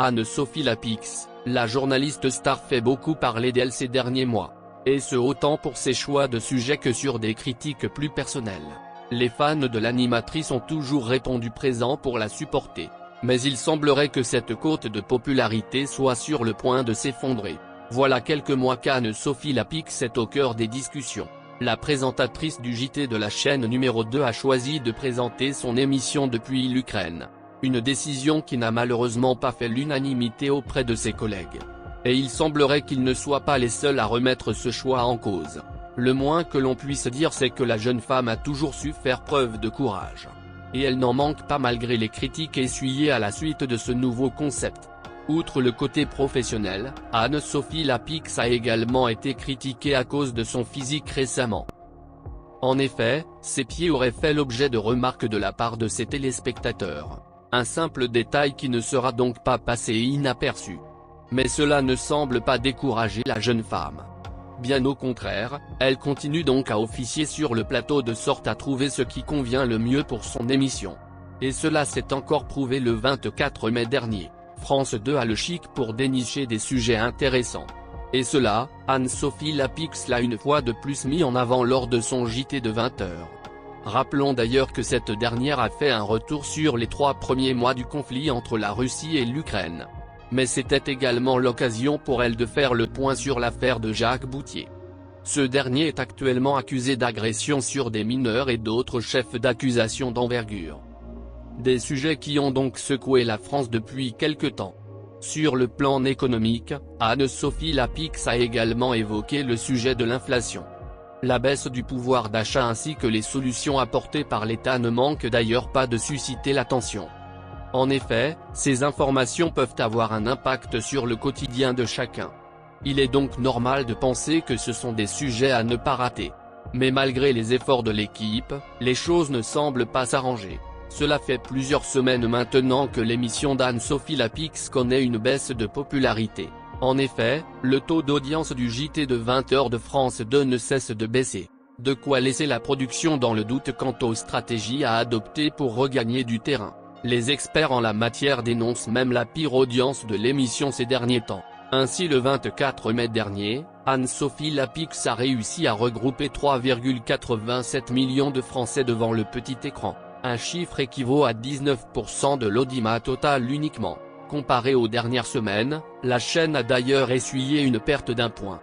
Anne-Sophie Lapix, la journaliste star fait beaucoup parler d'elle ces derniers mois. Et ce autant pour ses choix de sujets que sur des critiques plus personnelles. Les fans de l'animatrice ont toujours répondu présents pour la supporter. Mais il semblerait que cette cote de popularité soit sur le point de s'effondrer. Voilà quelques mois qu'Anne-Sophie Lapix est au cœur des discussions. La présentatrice du JT de la chaîne numéro 2 a choisi de présenter son émission depuis l'Ukraine. Une décision qui n'a malheureusement pas fait l'unanimité auprès de ses collègues. Et il semblerait qu'ils ne soient pas les seuls à remettre ce choix en cause. Le moins que l'on puisse dire c'est que la jeune femme a toujours su faire preuve de courage. Et elle n'en manque pas malgré les critiques essuyées à la suite de ce nouveau concept. Outre le côté professionnel, Anne-Sophie Lapix a également été critiquée à cause de son physique récemment. En effet, ses pieds auraient fait l'objet de remarques de la part de ses téléspectateurs. Un simple détail qui ne sera donc pas passé inaperçu. Mais cela ne semble pas décourager la jeune femme. Bien au contraire, elle continue donc à officier sur le plateau de sorte à trouver ce qui convient le mieux pour son émission. Et cela s'est encore prouvé le 24 mai dernier. France 2 a le chic pour dénicher des sujets intéressants. Et cela, Anne-Sophie Lapix l'a une fois de plus mis en avant lors de son JT de 20h. Rappelons d'ailleurs que cette dernière a fait un retour sur les 3 premiers mois du conflit entre la Russie et l'Ukraine. Mais c'était également l'occasion pour elle de faire le point sur l'affaire de Jacques Boutier. Ce dernier est actuellement accusé d'agression sur des mineurs et d'autres chefs d'accusation d'envergure. Des sujets qui ont donc secoué la France depuis quelque temps. Sur le plan économique, Anne-Sophie Lapix a également évoqué le sujet de l'inflation. La baisse du pouvoir d'achat ainsi que les solutions apportées par l'État ne manquent d'ailleurs pas de susciter l'attention. En effet, ces informations peuvent avoir un impact sur le quotidien de chacun. Il est donc normal de penser que ce sont des sujets à ne pas rater. Mais malgré les efforts de l'équipe, les choses ne semblent pas s'arranger. Cela fait plusieurs semaines maintenant que l'émission d'Anne-Sophie Lapix connaît une baisse de popularité. En effet, le taux d'audience du JT de 20h de France 2 ne cesse de baisser. De quoi laisser la production dans le doute quant aux stratégies à adopter pour regagner du terrain. Les experts en la matière dénoncent même la pire audience de l'émission ces derniers temps. Ainsi le 24 mai dernier, Anne-Sophie Lapix a réussi à regrouper 3,87 millions de Français devant le petit écran. Un chiffre équivaut à 19% de l'audimat total uniquement. Comparé aux dernières semaines, la chaîne a d'ailleurs essuyé une perte d'1 point.